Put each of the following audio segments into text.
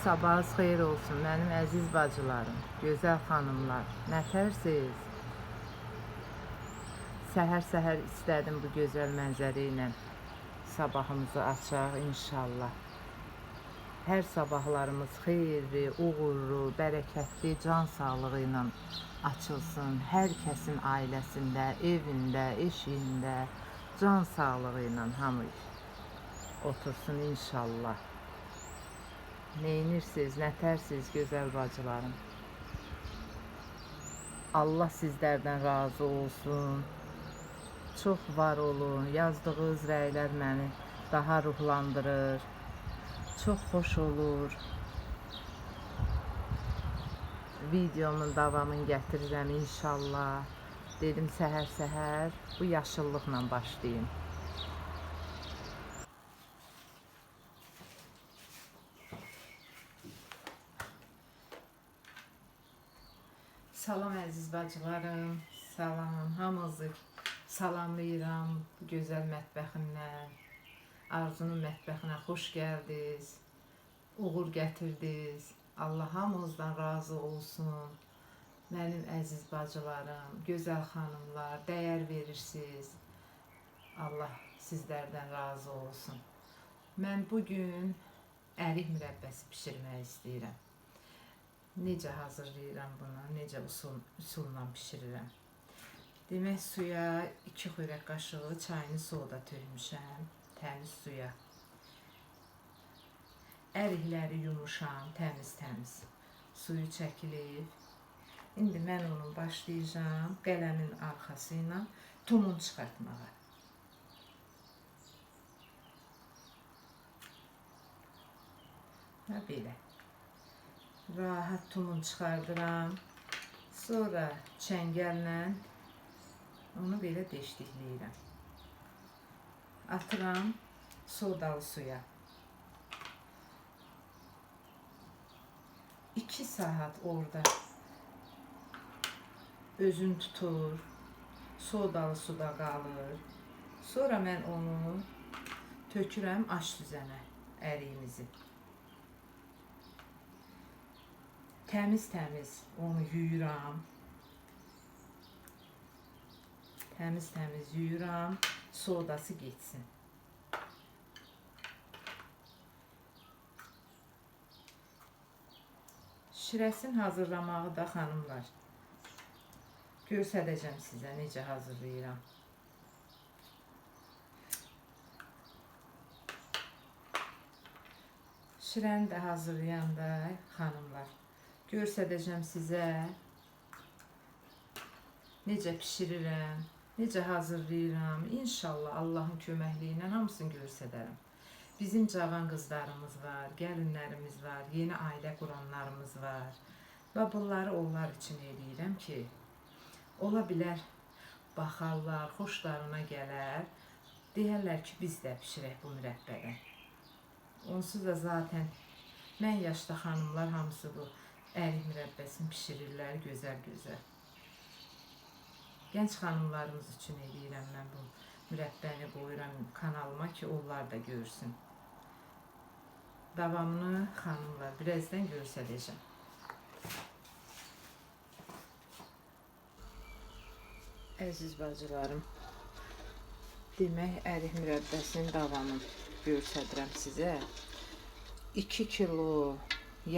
Sabahınız xeyir olsun mənim əziz bacılarım, gözəl xanımlar. Nətərsiz? Səhər-səhər istədim bu gözəl mənzərə ilə sabahımızı açaq inşallah. Hər sabahlarımız xeyirli, uğurlu, bərəkətli, can sağlığı ilə açılsın. Hər kəsin ailəsində, evində, eşiyində can sağlığı ilə hamı otursun inşallah. Neyinirsiniz, nətərsiz gözəl bacılarım? Allah sizlərdən razı olsun. Çox var olun. Yazdığınız rəylər məni daha ruhlandırır. Çox xoş olur. Videomun davamını gətirirəm inşallah. Dedim səhər-səhər bu yaşıllıqla başlayayım. Salam əziz bacılarım, salam, hamınızı salamlayıram bu gözəl mətbəximdən. Arzunun mətbəxinə xoş gəldiniz, uğur gətirdiniz. Allah hamınızdan razı olsun. Mənim əziz bacılarım, gözəl xanımlar, dəyər verirsiniz. Allah sizlərdən razı olsun. Mən bugün ərik mürəbbəsi bişirmək istəyirəm. Necə hazırlayıram bunu, necə üsulla bişirirəm. Demək suya 2 xörək qaşığı çayını soda tökmüşəm, təmiz suya. Ərikləri yumuşam, təmiz-təmiz. Suyu çəkilib. İndi mən onu başlayacağım qələmin arxası ilə tumun çıxartmağa. Və belə. Rahat tumun çıxardıram. Sonra çəngəllə onu belə deşdikləyirəm. Atıram sodalı suya. 2 saat orada özün tutur, sodalı suda qalır. Sonra mən onu tökürəm aş düzənə, əriyimizi. Təmiz-təmiz onu yuyuram. Təmiz-təmiz yuyuram, sodası getsin. Şirəsini hazırlamağı da xanımlar göstərəcəm sizə necə hazırlayıram. Şirəni də hazırlayanda xanımlar göstərəcəm sizə necə bişirirəm, necə hazırlayıram. İnşallah Allahın köməkliyi ilə hamısını göstərərəm. Bizim cavan qızlarımız var, gəlinlərimiz var, yeni ailə quranlarımız var. Və bunları onlar üçün eləyirəm ki, ola bilər, baxarlar, xoşlarına gələr, deyərlər ki, biz də bişirək bu mürəbbədən. Onsuz da zaten mən yaşda xanımlar hamısı bu ərik mürəbbəsini bişirirlər gözəl-gözəl. Gənc xanımlarımız üçün eləyirəm mən bu mürəbbəni qoyuram kanalıma ki, onlar da görsün. Davamını xanımlar birazdan göstərəcəm. Əziz bacılarım, demək ərik mürəbbəsinin davamını göstərirəm sizə. 2 kilo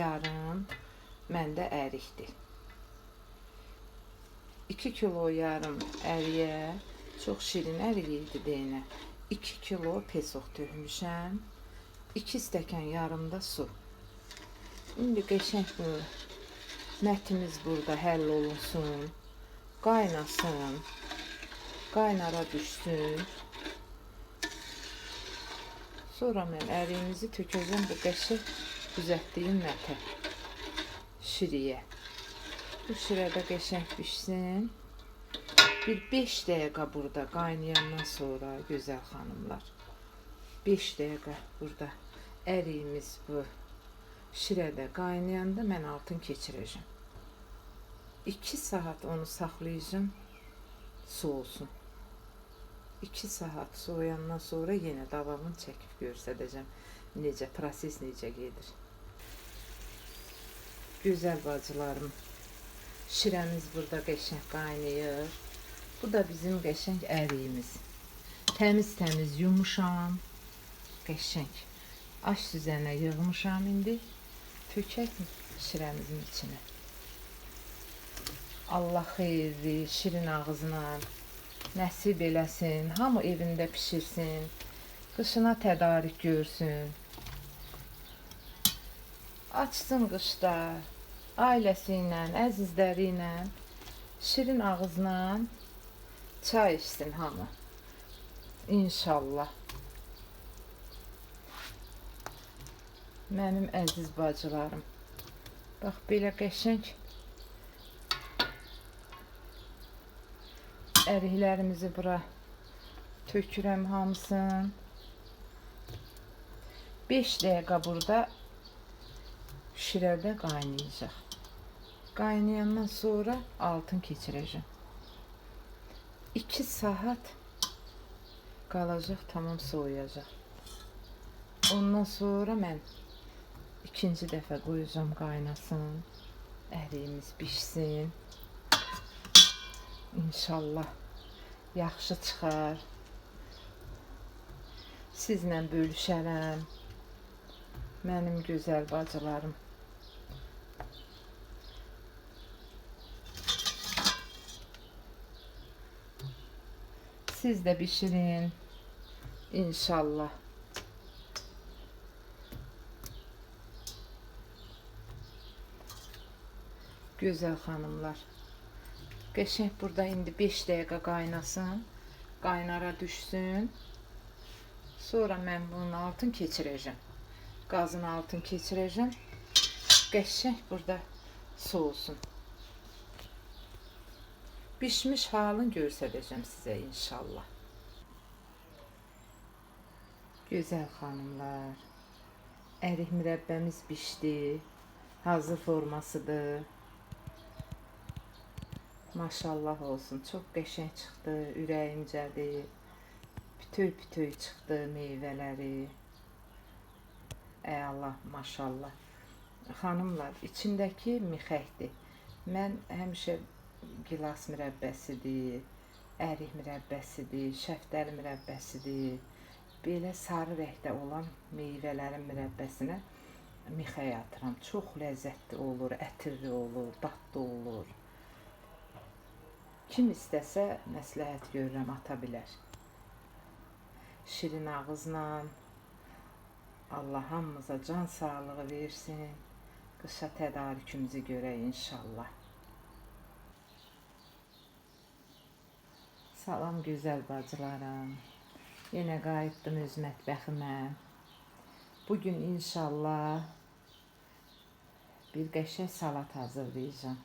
yarım məndə ərikdir. 2 kilo yarım əriyə, çox şirin ərik idi deyinə. 2 kilo pesoq tökmüşəm. 2 stəkan yarımda su. İndi qəşəng bu mətimiz burada həll olunsun. Qaynasın. Qaynara düşsün. Sonra mən əriyimizi tökəcəm bu qəşəng düzəltdiyim mətə. Şiriyə. Bu şirədə qəşəng pişsin. Bir 5 dəqiqə burada qaynayandan sonra gözəl xanımlar. 5 dəqiqə burada əriyimiz bu şirədə qaynayanda mən altın keçirəcəm. 2 saat onu saxlayacağım, soğusun. 2 saat soğuyandan sonra yenə davamını çəkib göstərəcəm necə, proses necə gedir. Güzel bacılarım, şirəmiz burada qəşəng qaynayır. Bu da bizim qəşəng əriyimiz. Təmiz-təmiz yumuşam, qəşəng. Aş süzənə yığmışam indi. Tökək şirəmizin içinə. Allah xeyirli, şirin ağzına nəsib eləsin. Hamı evində pişirsin. Qışına tədarik görsün. Açsın qışda ailəsi ilə, əzizləri ilə şirin ağızla çay içsin hamı. İnşallah. Mənim əziz bacılarım. Bax belə qəşəng əriklərimizi bura tökürəm hamısını. 5 dəqiqə burada şirədə qaynayacaq. Qaynayandan sonra altın keçirəcəm. 2 saat qalacaq, tamam soğuyacaq. Ondan sonra mən ikinci dəfə qoyacağım qaynasın. Əriyimiz pişsin. İnşallah yaxşı çıxar. Sizlə bölüşərəm. Mənim gözəl bacılarım. Siz de pişirin. İnşallah. Güzel hanımlar. Qəşəng burada indi 5 dəqiqə qaynasın. Qaynara düşsün. Sonra mən bunun altını keçirəcəm. Qazın altını keçirəcəm. Qəşəng burada soğusun. Pişmiş halını göstərəcəm sizə inşallah. Gözəl xanımlar, ərik mürəbbəmiz pişdi. Hazır formasıdır. Maşallah olsun, çox qəşəng çıxdı, ürəyimcədir. Bütöv-bütöv çıxdı meyvələri. Ey Allah, maşallah. Xanımlar, içindəki mixəkdir. Mən həmişə gilas mürəbbəsidir, ərik mürəbbəsidir, şəftəli mürəbbəsidir. Belə sarı rəngdə olan meyvələrin mürəbbəsinə mixək atıram. Çox ləzzətli olur, ətirli olur, dadlı olur. Kim istəsə məsləhət görürəm, ata bilər. Şirin ağızla Allah hamımıza can sağlığı versin. Qışa tədarükümüzü görək inşallah. Salam gözəl bacılarım. Yenə qayıtdım öz mətbəximə. Bugün inşallah bir qəşəng salat hazırlayacağım.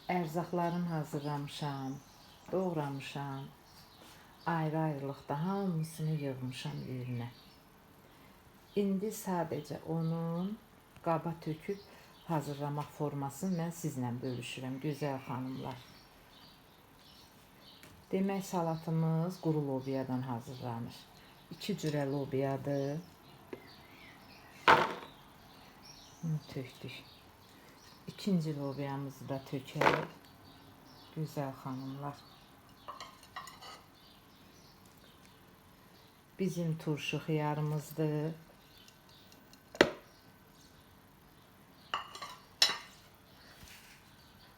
Ərzaqlarımı hazırlamışam, doğramışam. Ayrı-ayrılıqda hamısını yığmışam yerinə. İndi sadəcə onun qaba töküb hazırlamaq formasını mən sizlə bölüşürəm, gözəl xanımlar. Demək salatımız quru lobiyadan hazırlanır. 2 cürə lobiyadır. Bunu tökdük. İkinci lobiyamızı da tökək. Gözəl xanımlar. Bizim turşu xiyarımızdır.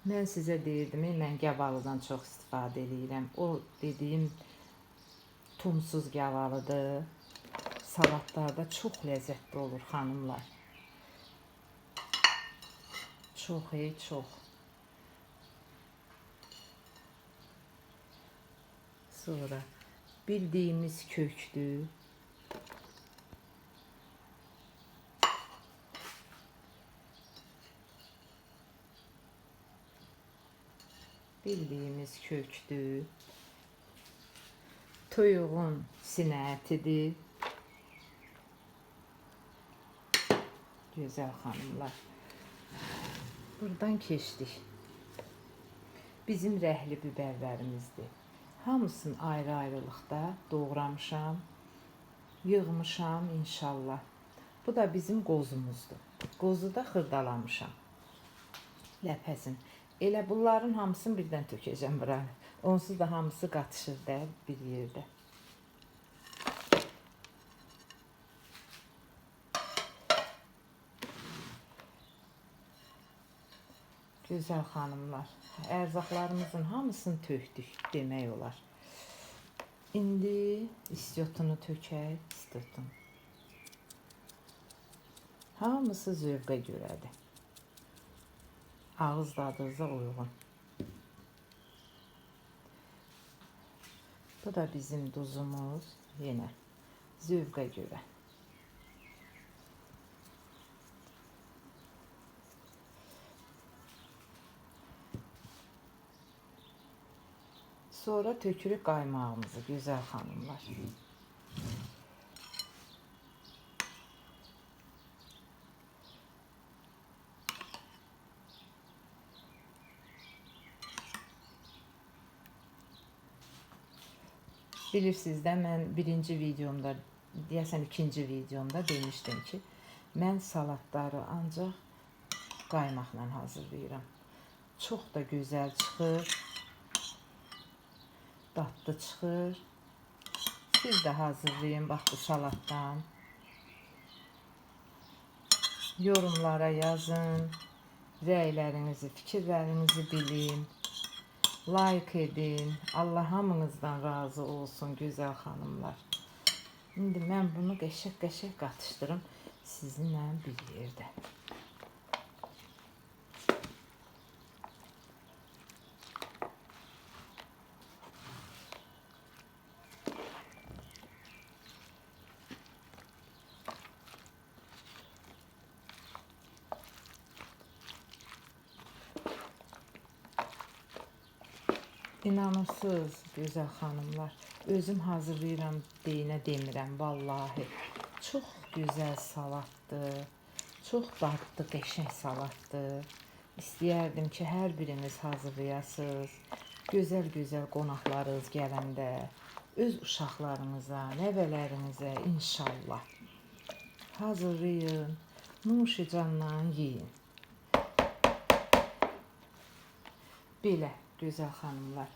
Mən sizə deyirdim, mən gavalıdan çox istifadə edirəm. O dediyim tumsuz gavalıdır. Salatlarda çox ləzzətli olur xanımlar. Çox, çox. Sonra bildiyimiz kökdür. Bildiyimiz kökdür. Toyuğun sinə ətidir. Gözəl xanımlar. Buradan keçdik. Bizim rəhli biberlərimizdir. Hamısını ayrı-ayrılıqda doğramışam, yığmışam inşallah. Bu da bizim qozumuzdur. Qozu da xırdalamışam. ləpəzin. Elə bunların hamısını birdən tökəcəm bura. Onsuz da hamısı qatışır da bir yerdə. Gözəl xanımlar, ərzaqlarımızın hamısını tökdük demək olar. İndi istiotunu tökək, istiotun. Hamısı zövqə görədir. Ağız dadınıza uyğun. Bu da bizim duzumuz, yenə zövqə görə. Sonra tökürük qaymağımızı, gözəl xanımlar. Bilirsiniz də, mən birinci videomda, deyəsən ikinci videomda demişdim ki, mən salatları ancaq qaymaqla hazırlayıram. Çox da gözəl çıxır. Dadlı çıxır. Siz də hazırlayın bax bu salatdan. Yorumlara yazın. Rəylərinizi, fikirlərinizi bilin. Like edin. Allah hamınızdan razı olsun gözəl xanımlar. İndi mən bunu qəşəng qatışdırım sizinlə bir yerdə. İnanırsınız gözəl xanımlar, özüm hazırlayıram deyinə demirəm vallahi. Çox gözəl salatdır, çox dadlı, qəşəng salatdır. İstəyərdim ki, hər biriniz hazırlayasınız. Gözəl qonaqlarınız gələndə, öz uşaqlarınıza, nəvələrinizə inşallah hazırlayın, nuşicanla yiyin. Belə gözəl xanımlar,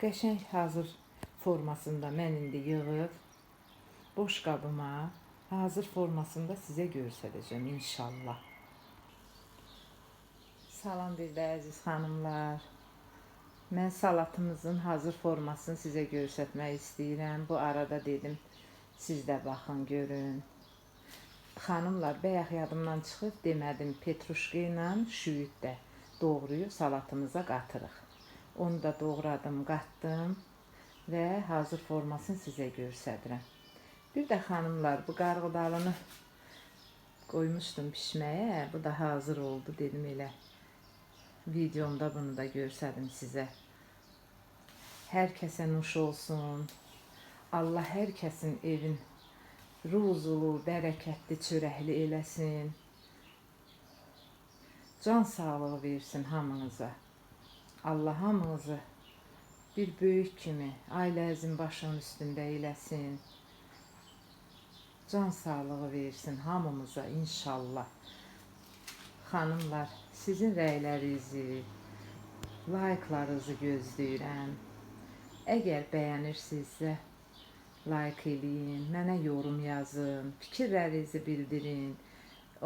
qəşəng hazır formasında mən indi yığıb boş qabıma hazır formasında sizə göstərəcəm inşallah. Salam bir də əziz xanımlar. Mən salatımızın hazır formasını sizə göstərmək istəyirəm. Bu arada dedim, siz də baxın, görün. Xanımlar, bayaq yadımdan çıxıb demədim, petruşka ilə şüyüd də doğrayıb salatımıza qatırıq. Onu da doğradım, qatdım və hazır formasını sizə göstərirəm. Bir də xanımlar, bu qarğıdalını qoymuşdum pişməyə, bu da hazır oldu, dedim elə. Videomda bunu da göstərdim sizə. Hər kəsə nuş olsun. Allah hər kəsin evin ruzulu, bərəkətli, çörəkli eləsin. Can sağlığı versin hamınıza. Allah hamınızı bir böyük kimi ailənizin başının üstündə eləsin. Can sağlığı versin hamımıza inşallah. Xanımlar, sizin rəylərinizi, like'larınızı gözləyirəm. Əgər bəyənirsinizsə, like eləyin, mənə yorum yazın, fikirlərinizi bildirin.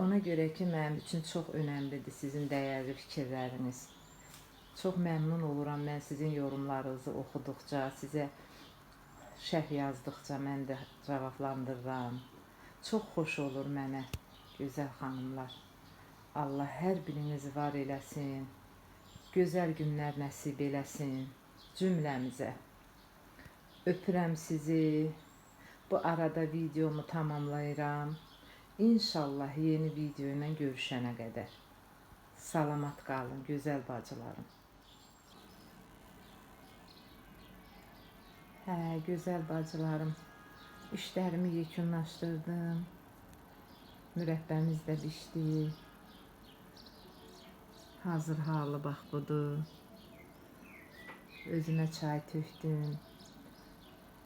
Ona görə ki, mənim üçün çox önəmlidir sizin dəyərli fikirləriniz. Çox məmnun oluram mən sizin yorumlarınızı oxuduqca, sizə şərh yazdıqca mən də cavablandırıram. Çox xoş olur mənə, gözəl xanımlar. Allah hər birinizi var eləsin, gözəl günlər nəsib eləsin cümləmizə. Öpürəm sizi. Bu arada videomu tamamlayıram. İnşallah yeni video ilə görüşənə qədər. Salamat qalın, gözəl bacılarım. Gözəl bacılarım, işlərimi yekunlaşdırdım. Mürəbbəmiz də bişdi. Hazır halı bax budur. Özümə çay tökdüm.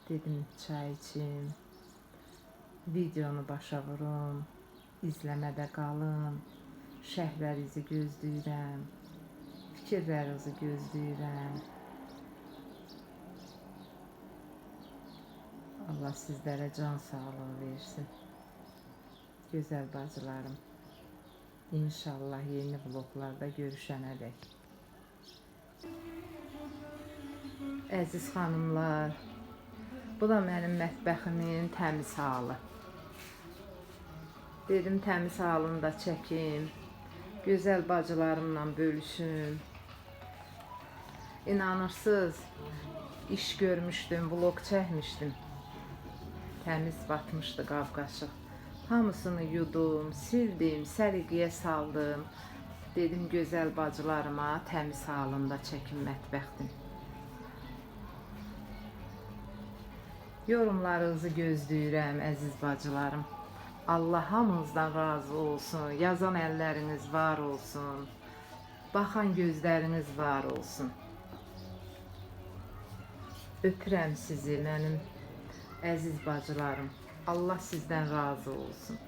Dedim çay içim. Videonu başa vurum. İzləmədə qalın. Şəhərlərinizi gözləyirəm. Fikirlərinizi gözləyirəm. Allah sizlərə can sağlığı versin. Gözəl bacılarım. İnşallah yeni vloglarda görüşənədək. Əziz xanımlar, bu da mənim mətbəximin təmiz halı. Dedim təmiz halını da çəkim, gözəl bacılarımla bölüşüm. İnanırsınız, iş görmüşdüm, vlog çəkmişdim. Təmiz batmışdı qab-qaşıq. Hamısını yudum, sildim, səliqəyə saldım. Dedim gözəl bacılarıma təmiz halında çəkim mətbəxdim. Yorumlarınızı gözləyirəm, əziz bacılarım. Allah hamınızdan razı olsun, yazan əlləriniz var olsun, baxan gözləriniz var olsun. Öpürəm sizi, mənim əziz bacılarım. Allah sizdən razı olsun.